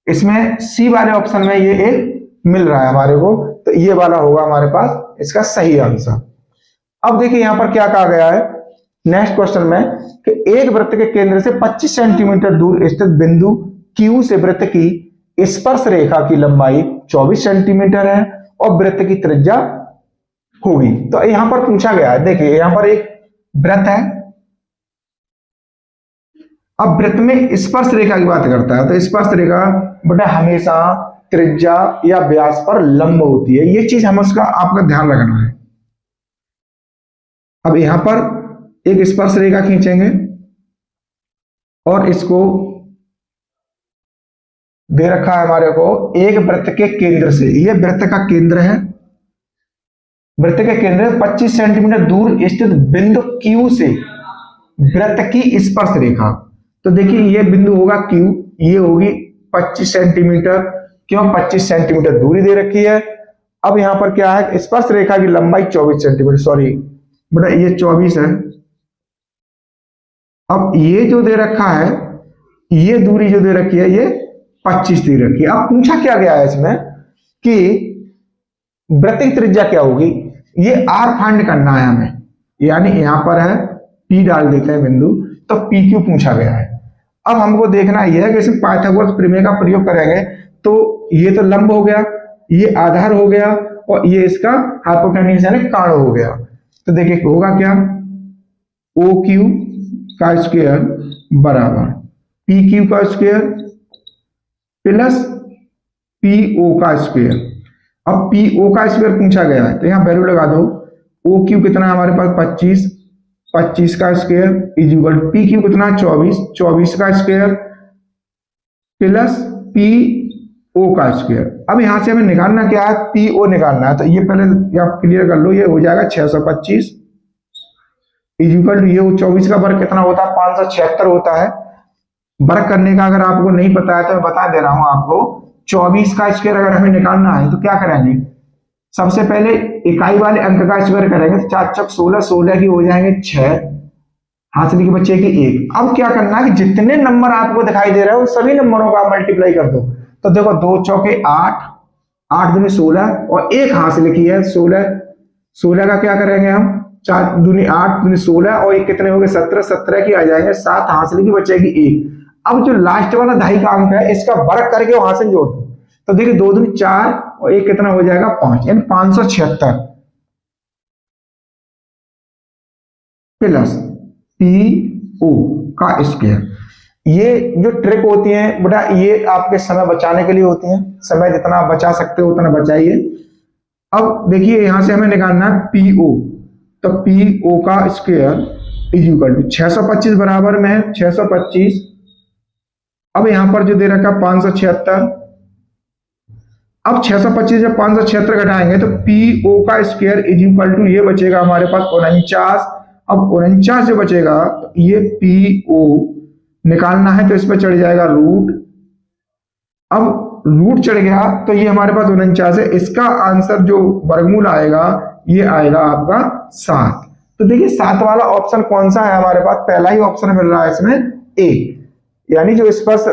इसमें सी वाले ऑप्शन में ये एक मिल रहा है हमारे को, तो ये वाला होगा हमारे पास इसका सही आंसर। अब देखिए यहां पर क्या कहा गया है नेक्स्ट क्वेश्चन में कि एक वृत्त के केंद्र से 25 सेंटीमीटर दूर स्थित बिंदु Q से वृत्त की स्पर्श रेखा की लंबाई 24 सेंटीमीटर है और वृत्त की त्रिज्या होगी। तो यहां पर पूछा गया है, देखिए यहां पर एक वृत्त है। अब वृत्त में स्पर्श रेखा की बात करता है, तो स्पर्श रेखा बेटा हमेशा त्रिज्या या व्यास पर लंब होती है, ये चीज हम उसका आपका ध्यान रखना है। अब यहां पर एक स्पर्श रेखा खींचेंगे और इसको दे रखा है हमारे को एक वृत्त के केंद्र से, ये वृत्त का केंद्र है। वृत्त के केंद्र 25 सेंटीमीटर दूर स्थित बिंदु Q से वृत्त की स्पर्श रेखा। तो देखिए ये बिंदु होगा Q, ये होगी 25 सेंटीमीटर। क्यों, 25 सेंटीमीटर दूरी दे रखी है। अब यहां पर क्या है, स्पर्श रेखा की लंबाई 24 सेंटीमीटर, सॉरी बेटा ये 24 है। अब ये जो दे रखा है, ये दूरी जो दे रखी है ये 25 दे रखी है। अब पूछा क्या गया है इसमें कि वृत्त की त्रिज्या क्या होगी, ये r फाइंड करना है हमें, यानी यहां पर है P डाल देते हैं बिंदु, तो PQ पूछा गया है। अब हमको देखना यह है कि इसमें पाइथागोरस प्रमेय का प्रयोग करेंगे, तो ये तो लंब हो गया, ये आधार हो गया और ये इसका हाइपोटेन्यूज यानी काण हो गया। तो देखिए होगा क्या, OQ का स्क्वायर बराबर PQ का स्क्वायर प्लस PO का स्क्वायर। अब PO का स्क्वायर पूछा गया है तो यहां वैल्यू लगा दो। OQ कितना है हमारे पास 25, 25 का square is equal to PQ कितना 24, 24 का स्क्वायर प्लस PO का स्क्वायर। अब यहां से हमें निकालना क्या है, PO निकालना है, तो ये पहले आप क्लियर कर लो, ये हो जाएगा 625 इज इक्वल टू, ये 24 का वर्ग कितना होता है 576 होता है। वर्ग करने का अगर आपको नहीं पता है तो मैं बता दे रहा हूं आपको, 24 का स्क्वायर अगर हमें निकालना है तो क्या करेंगे, सबसे पहले इकाई वाले अंक का स्क्वायर करेंगे, तो 4 चौक 16, 16 की हो जाएंगे 6, हासिल की बचेगी 1। अब क्या करना है कि जितने नंबर आपको दिखाई दे रहे हो सभी नंबरों का मल्टीप्लाई कर दो। तो देखो 2 चौके 8, 8 दूनी 16 और 1 हासिल की है 16, 16 का क्या करेंगे हम 4 दूनी 8 दूनी 16 और 1 कितने हो गए 17, 17 की आ जाएंगे 7, हासिल की बचेगी 1। अब जो लास्ट वाला दहाई का अंक है इसका वर्ग करके वहां से जोड़ दो, तो देखिए 2 दूनी 4 और 1 कितना हो जाएगा 5, यानी 576 प्लस PO का स्क्वायर। ये जो ट्रिक होती है बेटा ये आपके समय बचाने के लिए होती है, समय जितना बचा सकते हो उतना बचाइए। अब देखिए यहां से हमें निकालना है PO, तो PO का स्क्वायर इज इक्वल टू 625 बराबर में है 625। अब यहां पर जो दे रखा 576, अब 625 जब 576 घटाएंगे तो PO का स्क्वायर इज इक्वल टू ये बचेगा हमारे पास 49। अब 49 जो बचेगा तो ये PO निकालना है तो इस पर चढ़ जाएगा रूट। अब रूट चढ़ गया तो ये हमारे पास 49 है, इसका आंसर जो वर्गमूल आएगा ये आएगा आपका 7। तो देखिए 7 वाला ऑप्शन कौन सा है हमारे पास, पहला ही ऑप्शन मिल रहा है इसमें A, यानी जो स्पर्श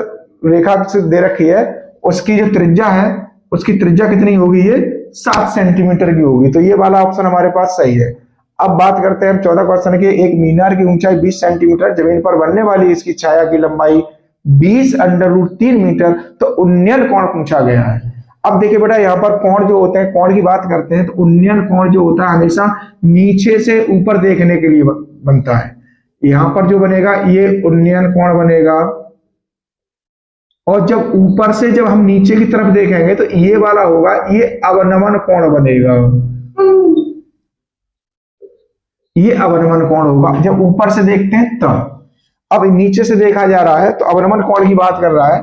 रेखा से दे रखी है उसकी जो त्रिज्या है उसकी त्रिज्या कितनी होगी, ये 7 सेंटीमीटर की होगी। तो ये वाला ऑप्शन हमारे पास सही है। अब बात करते हैं हम 14 क्वेश्चन की। एक मीनार की ऊंचाई 20 सेंटीमीटर, जमीन पर बनने वाली इसकी छाया की लंबाई 20√3 मीटर, तो उन्नयन कोण पूछा गया है। अब देखिए बेटा, यहाँ पर कोण जो होते हैं, कोण की बात करते हैं तो उन्नयन कोण जो होता है हमेशा नीचे से ऊपर देखने के लिए बनता है। यहाँ पर जो बनेगा ये उन्नयन कोण बनेगा, और जब ऊपर से जब हम नीचे की तरफ देखेंगे तो ये वाला होगा, ये अवनमन कोण बनेगा। ये अवनमन कोण होगा जब ऊपर से देखते हैं तब। अब नीचे से देखा जा रहा है तो अवनमन कोण की बात कर रहा है,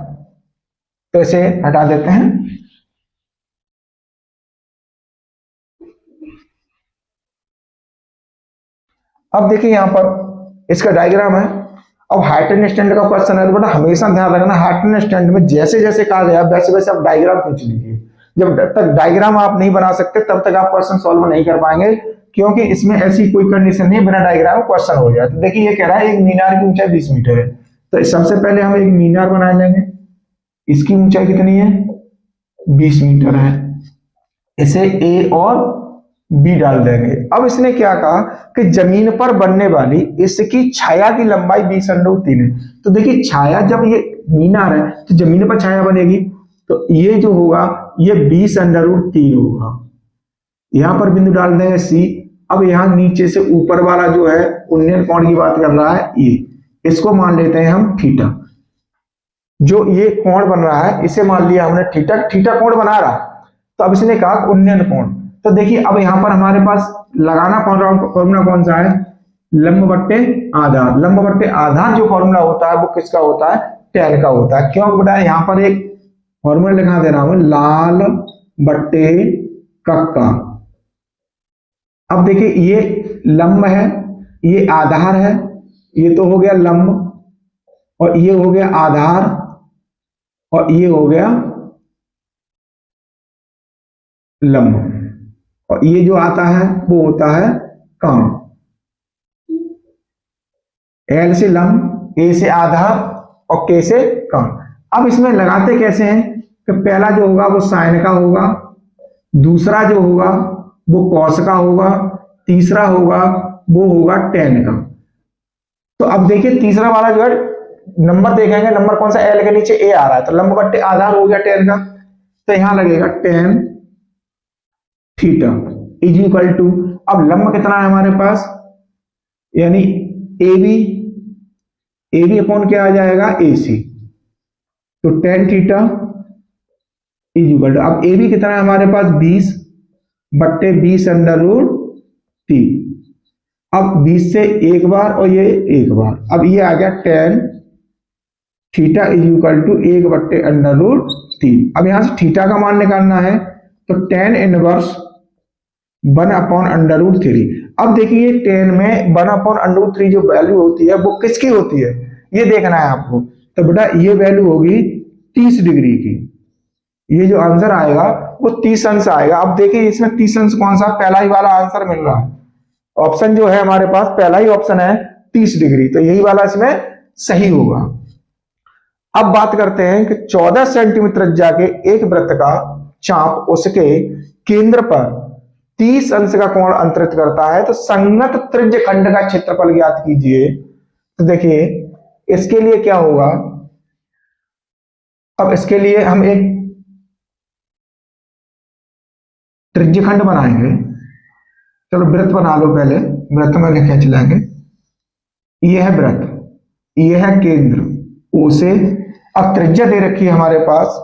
तो इसे हटा देते हैं। अब देखिए यहां पर इसका डायग्राम है। अब हाइट एंड स्टैंड का क्वेश्चन है तो बेटा हमेशा ध्यान रखना, हाइट एंड स्टैंड में जैसे जैसे कहा गया वैसे वैसे आप डायग्राम खींच लीजिए। जब तक डायग्राम आप नहीं बना सकते तब तक आप क्वेश्चन सॉल्व नहीं कर पाएंगे, क्योंकि इसमें ऐसी कोई कंडीशन नहीं बिना डायग्राम क्वेश्चन हो जाए। तो देखिए ये कह रहा है एक मीनार की ऊंचाई 20 मीटर है, तो सबसे पहले हम एक मीनार बना लेंगे। इसकी ऊंचाई कितनी है? 20 मीटर है। इसे ए और बी डाल देंगे। अब इसने क्या कहा कि जमीन पर बनने वाली इसकी छाया की लंबाई 20√3 है। तो देखिए छाया, जब ये मीनार है तो जमीन पर छाया बनेगी, तो ये जो होगा ये 20√3 होगा। यहां पर बिंदु डाल देंगे सी। अब यहां नीचे से ऊपर वाला जो है उन्नयन कोण की बात कर रहा है, ये इसको मान लेते हैं हम थीटा। जो ये कोण बन रहा है इसे मान लिया हमने थीटा। थीटा कोण बना रहा, तो अब इसने कहा उन्नयन कोण। तो देखिए अब यहां पर हमारे पास लगाना फॉर्मूला कौन सा है? लंब बट्टे आधार। लंब बट्टे आधार जो फॉर्मूला होता है वो किसका होता है? tan का होता है। क्यों बेटा? यहां पर एक फॉर्मूला लिखा दे रहा हूं, लाल बट्टे कक्का। अब देखिए ये लंब है, ये आधार है, ये तो हो गया लंब, और ये हो गया आधार, और ये हो गया लंब, और ये जो आता है वो होता है कर्ण। एल से लंब, ए से आधार और के से कर्ण। अब इसमें लगाते कैसे हैं कि पहला जो होगा वो साइन का होगा, दूसरा जो होगा वो कॉस का होगा, तीसरा होगा वो होगा tan का। तो अब देखिए तीसरा वाला जो है नंबर देखेंगे, नंबर कौन सा? एल के नीचे ए आ रहा है, तो लंब बट्टे आधार हो गया tan का। तो यहां लगेगा tan theta is equal to, अब लंब कितना है हमारे पास, यानी ए बी अपॉन क्या आ जाएगा? ए सी। तो tan theta is equal to, अब ए बी कितना है हमारे पास? 20/20√3। अब 20 से एक बार और ये एक बार, अब ये आ गया tan theta is equal to 1/√3। अब यहां से थीटा का मान निकालना है, तो tan इनवर्स 1/√3। अब देखिए tan में 1/√3 जो वैल्यू होती है वो किसकी होती है ये देखना है आपको। तो बेटा ये वैल्यू होगी 30 डिग्री की। ये जो आंसर आएगा वो 30 अंश आएगा। अब देखिए इसमें 30 अंश कौन सा? पहला ही वाला आंसर मिल रहा है। ऑप्शन जो है हमारे पास पहला ही ऑप्शन है 30 डिग्री, तो यही वाला इसमें सही होगा। अब बात करते हैं कि 14 सेंटीमीटर त्रिज्या के एक वृत्त का चाप उसके केंद्र पर 30 अंश का कोण अंतरित करता है, तो संगत त्रिज्य खंड का क्षेत्रफल ज्ञात कीजिए। तो देखिए इसके लिए क्या होगा, अब इसके लिए हम एक त्रिज्य खंड बनाएंगे। चलो वृत्त बना लो, पहले वृत्त में खींच लेंगे। ये है वृत्त, ये है केंद्र ओ से। अब त्रिज्या दे रखी है हमारे पास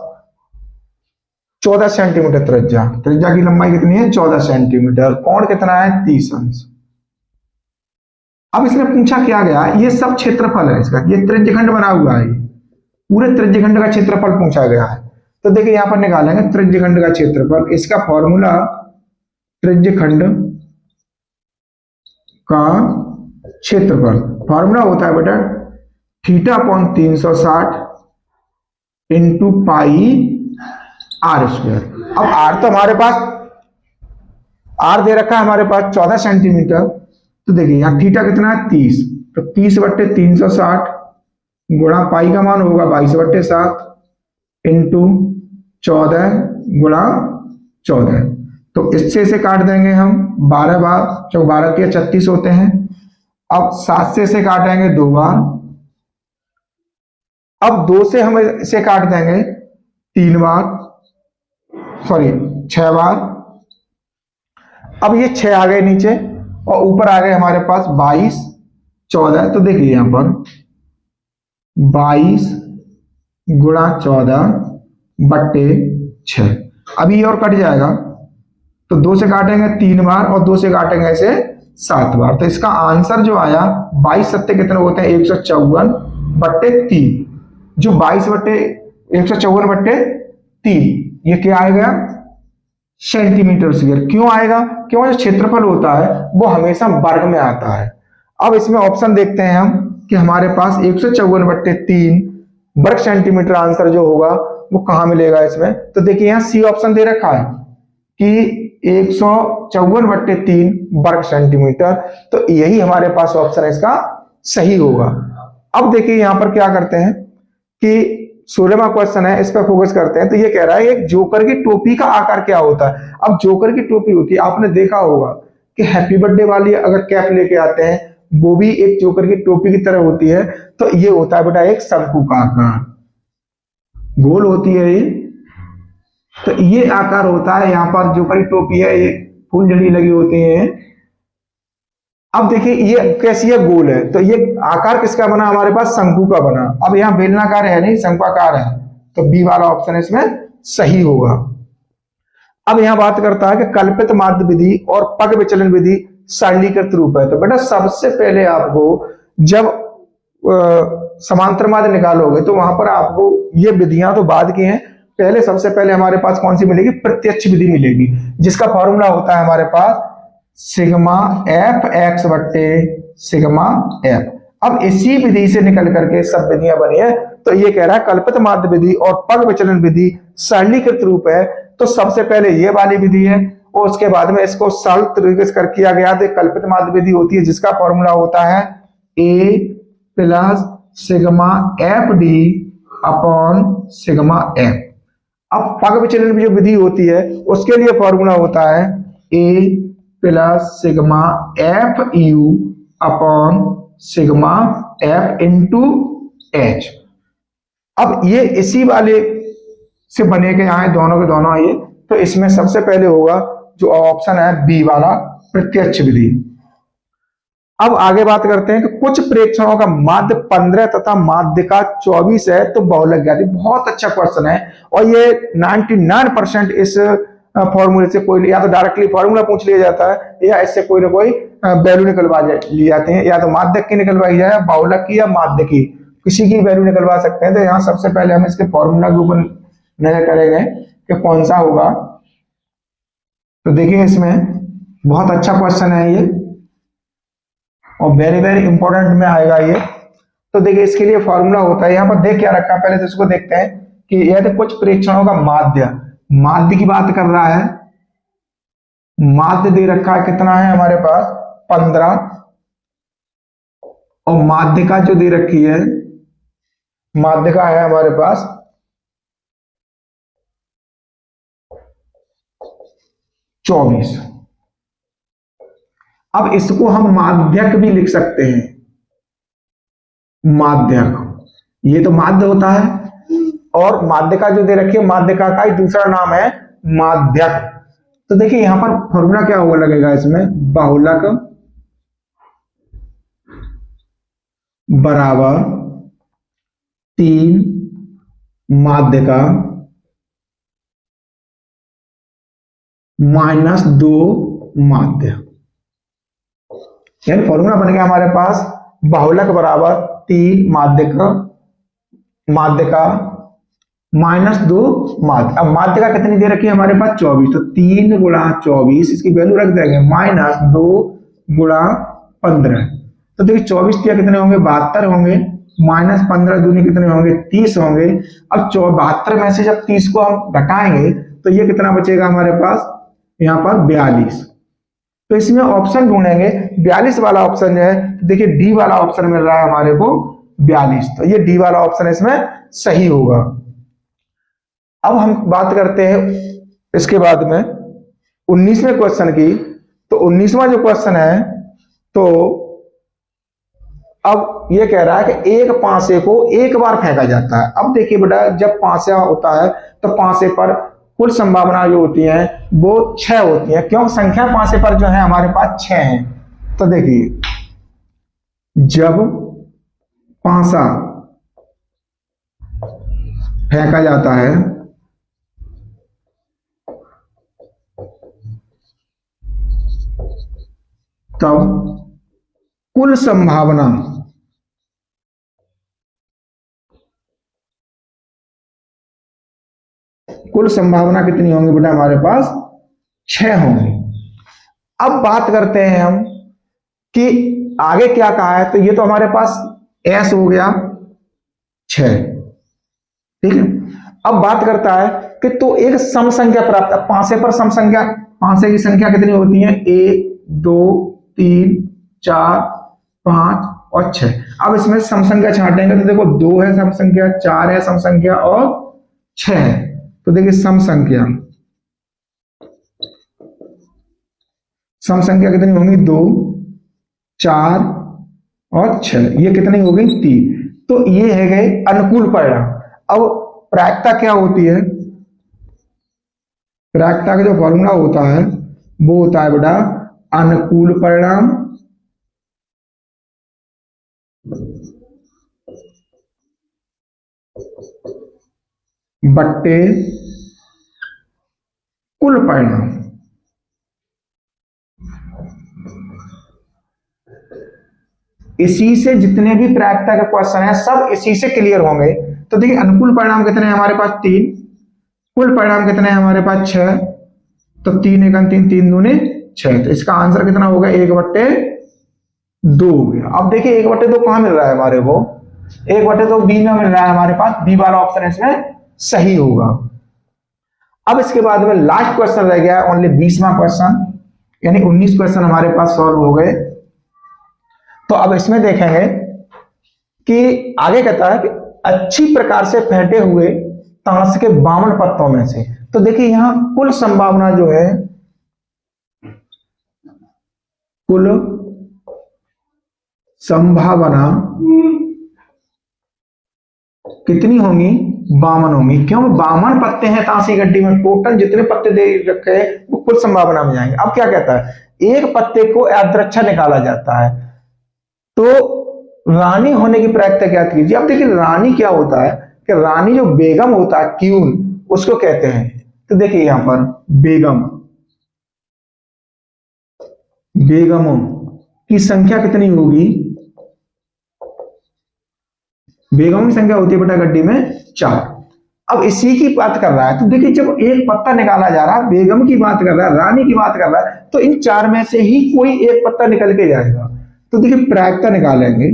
14 सेंटीमीटर त्रिज्या। त्रिज्या की लंबाई कितनी है? 14 सेंटीमीटर। कोण कितना है? 30 अंश। अब इसमें पूछा क्या गया, ये सब क्षेत्रफल है इसका, ये त्रिज्यखंड बना हुआ है, पूरे त्रिज्यखंड का क्षेत्रफल पूछा गया है। तो देखिए यहां पर निकालेंगे त्रिज्यखंड का क्षेत्रफल। इसका फॉर्मूला त्रिज्यखंड का क्षेत्रफल फॉर्मूला होता है बेटा theta upon 360 into pi r square. अब आर तो हमारे पास आर दे रखा है हमारे पास 14 सेंटीमीटर। तो देखिए यहाँ थीटा कितना है? 30। तो 30/360 गुणा पाई का मान होगा 22/7 इंटू 14 गुणा 14। तो इससे इसे काट देंगे हम 12 बार, जो 12 के 36 होते हैं। अब 7 से इसे काटेंगे 2 बार। अब 2 से हम इसे काट देंगे 3 बार, सॉरी 6 बार। अब ये 6 आ गए नीचे और ऊपर आ गए हमारे पास 22, 14। तो देखिए यहां पर 22 गुणा 14 बट्टे 6। अभी ये और कट जाएगा, तो 2 से काटेंगे 3 बार और 2 से काटेंगे ऐसे 7 बार। तो इसका आंसर जो आया 22 सत्ते कितने होते हैं 154 बट्टे 3। जो 22 बट्टे 154 बट्टे 3 ये क्या आएगा सेंटीमीटर स्क्वायर। क्यों आएगा? क्यों जो क्षेत्रफल होता है वो हमेशा वर्ग में आता है। अब इसमें ऑप्शन देखते हैं हम कि हमारे पास 154 बट्टे 3 वर्ग सेंटीमीटर आंसर जो होगा वो कहां मिलेगा इसमें। तो देखिए यहाँ सी ऑप्शन दे रखा है कि 154 बट्टे 3 वर्ग सेंटीमीटर। तो यही हमारे पास ऑप्शन है इसका सही होगा। अब देखिए यहां पर क्या करते हैं कि 16वां क्वेश्चन है, इस पर फोकस करते हैं। तो ये कह रहा है एक जोकर की टोपी का आकार क्या होता है। अब जोकर की टोपी होती है, आपने देखा होगा कि हैप्पी बर्थडे वाली अगर कैप लेके आते हैं वो भी एक जोकर की टोपी की तरह होती है। तो ये होता है बेटा एक शंकु का आकार, गोल होती है ये। तो ये आकार होता है, यहां पर जोकर की टोपी है, ये फूल जड़ी लगी होती है। अब देखिए ये कैसी है, गोल है। तो ये आकार किसका बना हमारे पास शंकु का बना। अब यहाँ बेलनाकार है नहीं, शंक्वाकार है। तो बी वाला ऑप्शन इसमें सही होगा। अब यहां बात करता है कि कल्पित माध्य विधि और पग विचलन विधि सरलीकृत रूप है। तो बेटा सबसे पहले आपको जब समांतर माध्य निकालोगे तो वहां पर आपको ये विधियां तो बाद की हैं, पहले सबसे पहले हमारे पास कौन सी मिलेगी, प्रत्यक्ष विधि मिलेगी, जिसका फॉर्मूला होता है हमारे पास सिग्मा एफ एक्स बट्टे सिग्मा एफ। अब इसी विधि से निकल करके सब विधियां बनी है। तो ये कह रहा है कल्पित माध्य विधि और पग विचलन विधि सरलीकृत रूप है। तो सबसे पहले ये वाली विधि है और उसके बाद में इसको सरल तरीके से कर किया गया। तो कल्पित माध्य विधि होती है जिसका फॉर्मूला होता है A plus sigma f d upon sigma f. अब पग विचलन जो विधि होती है उसके लिए फॉर्मूला होता है A plus sigma f u upon sigma f into h. अब ये इसी वाले से बने के आए दोनों के दोनों आइए। तो इसमें सबसे पहले होगा जो ऑप्शन है बी वाला प्रत्यक्ष विधि। अब आगे बात करते हैं कि कुछ प्रेक्षणों का माध्य 15 तथा माध्य का 24 है तो बहुलक ज्ञात। बहुत अच्छा क्वेश्चन है और ये 99% इस फॉर्मूले से कोई या तो डायरेक्टली फॉर्मूला पूछ लिया जाता है या इससे कोई ना कोई वैल्यू निकलवा ली जाते हैं, या तो माध्यक की निकलवाई जाए, बहुलक की या माध्य की, किसी की वैल्यू निकलवा सकते हैं। तो यहाँ सबसे पहले हम इसके फॉर्मूला के ऊपर नजर करेंगे कि कौन सा होगा। तो देखिए इसमें बहुत अच्छा क्वेश्चन है ये और वेरी वेरी इंपॉर्टेंट में आएगा ये। तो देखिए इसके लिए फॉर्मूला होता है, यहाँ पर देख क्या रखा है पहले तो इसको देखते हैं कि यदि कुछ प्रेक्षणों का माध्य की बात कर रहा है। माध्य दे रखा है कितना है हमारे पास 15 और माध्य का जो दे रखी है माध्य का है हमारे पास 24। अब इसको हम माध्यक भी लिख सकते हैं, माध्यक। ये तो माध्य होता है और माध्य का जो दे रखी है माध्य का ही दूसरा नाम है माध्यक। तो देखिए यहां पर फॉर्मूला क्या हुआ लगेगा इसमें, बहुलक बराबर 3 माध्य का -2 माध्य। यानी फॉर्मूला बन गया हमारे पास बहुलक बराबर 3 माध्य का -2 माध्य। अब माध्य का कितनी दे रखी है हमारे पास 24, तो 3 गुणा 24 इसकी वैल्यू रख देंगे -2 गुणा 15। तो देखिए 24 दिया कितने होंगे 72 होंगे, -15 दूनी कितने होंगे 30 होंगे। अब 72 में से जब 30 को हम घटाएंगे तो ये कितना बचेगा हमारे पास यहाँ पर 42। तो इसमें ऑप्शन ढूंढेंगे 42 वाला ऑप्शन जो है, देखिए डी वाला ऑप्शन मिल रहा है हमारे को 42। तो ये डी वाला ऑप्शन इसमें सही होगा। अब हम बात करते हैं इसके बाद में 19वें क्वेश्चन की। तो 19वां जो क्वेश्चन है, तो अब ये कह रहा है कि एक पासे को एक बार फेंका जाता है। अब देखिए बेटा, जब पासा होता है तो पासे पर कुल संभावना जो होती है वो 6 होती है, क्योंकि संख्या पासे पर जो है हमारे पास 6 है। तो देखिए, जब पासा फेंका जाता है तब कुल संभावना कितनी होंगी बेटा, हमारे पास 6 होंगी। अब बात करते हैं हम कि आगे क्या कहा है। तो ये तो हमारे पास एस हो गया 6, ठीक है। अब बात करता है कि तो एक सम संख्या प्राप्त, पांसे पर सम संख्या, पांसे की संख्या कितनी होती है, 1 2 3 4 5 और 6। अब इसमें सम संख्या छाटेंगे तो देखो 2 है सम संख्या, 4 है सम संख्या और 6 है। तो देखिए सम संख्या कितनी होंगी, 2 4 और 6, ये कितनी होगी, 3। तो ये है गए अनुकूल परिणाम। अब प्रायिकता क्या होती है, प्रायिकता का जो फॉर्मूला होता है वो होता है बेटा अनुकूल परिणाम बट्टे कुल परिणाम। इसी से जितने भी प्रायिकता के क्वेश्चन है सब इसी से क्लियर होंगे। तो देखिए अनुकूल परिणाम कितने हैं हमारे पास, 3। कुल परिणाम कितने हैं हमारे पास, 6। तो 3 1 3 3 दूने 6। तो इसका आंसर कितना होगा, 1/2 हो गया। अब देखिए 1/2 कहां मिल रहा है हमारे को, 1/2 बी में मिल रहा है हमारे पास, बी वाला ऑप्शन इसमें सही होगा। अब इसके बाद में लास्ट क्वेश्चन रह गया है, ओनली 20वां क्वेश्चन, यानी 19 क्वेश्चन हमारे पास सॉल्व हो गए। तो अब इसमें देखेंगे कि आगे कहता है कि अच्छी प्रकार से फेंटे हुए ताश के 52 पत्तों में से, तो देखिए यहां कुल संभावना जो है, कुल संभावना कितनी होंगी, 52 होंगी। क्यों, 52 पत्ते हैं ताशी गड्डी में, टोटल जितने पत्ते दे रखे हैं वो कुल संभावना में जाएंगे। अब क्या कहता है, एक पत्ते को यादृच्छा निकाला जाता है, तो रानी होने की प्रायिकता क्या कीजिए। अब देखिए रानी क्या होता है कि रानी जो बेगम होता है, क्यून, उसको कहते हैं। तो देखिए यहां पर बेगमों की संख्या कितनी होगी, बेगमों की संख्या होती है बेटा गड्डी में 4। अब इसी की बात कर रहा है, तो देखिए जब एक पत्ता निकाला जा रहा है, बेगम की बात कर रहा है, रानी की बात कर रहा है, तो इन 4 में से ही कोई एक पत्ता निकल के जाएगा। तो देखिए प्रायिकता निकालेंगे,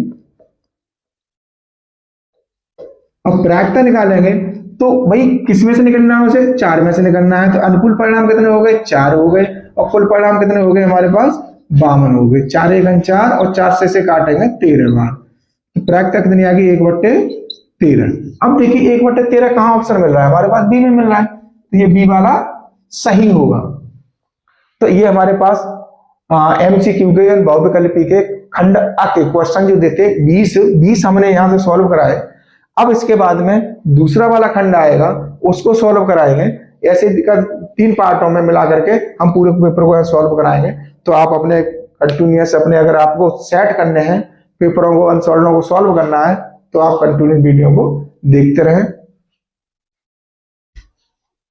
अब प्रायिकता निकालेंगे तो भाई किस में से निकलना है, उसे 4 में से निकलना है। तो अनुकूल परिणाम कितने हो गए, 4 हो गए, और कुल परिणाम कितने हो गए हमारे पास, 52 हो गए। 4 1 4 और 4 से काटेंगे 13 बार, तो प्रायिकता कितनी आ गई, 1/13। अब देखिए 1/13 कहां ऑप्शन मिल रहा है, हमारे पास बी में मिल रहा है, तो ये बी वाला सही होगा। तो ये हमारे पास एमसीक्यू के बहुविकल्पी के खंड आ के क्वेश्चन जो देते 20 हमने यहां से सॉल्व कराए। अब इसके बाद में दूसरा वाला खंड आएगा, उसको सॉल्व कराएंगे। ऐसे 3 पार्टों में मिला करके हम पूरे पेपर को सॉल्व कराएंगे। तो आप अपने कंटिन्यूअस अपने, अगर आपको सेट करने हैं पेपरों को, अनसॉल्व को सॉल्व करना है, तो आप कंटिन्यूअस वीडियो को देखते रहें।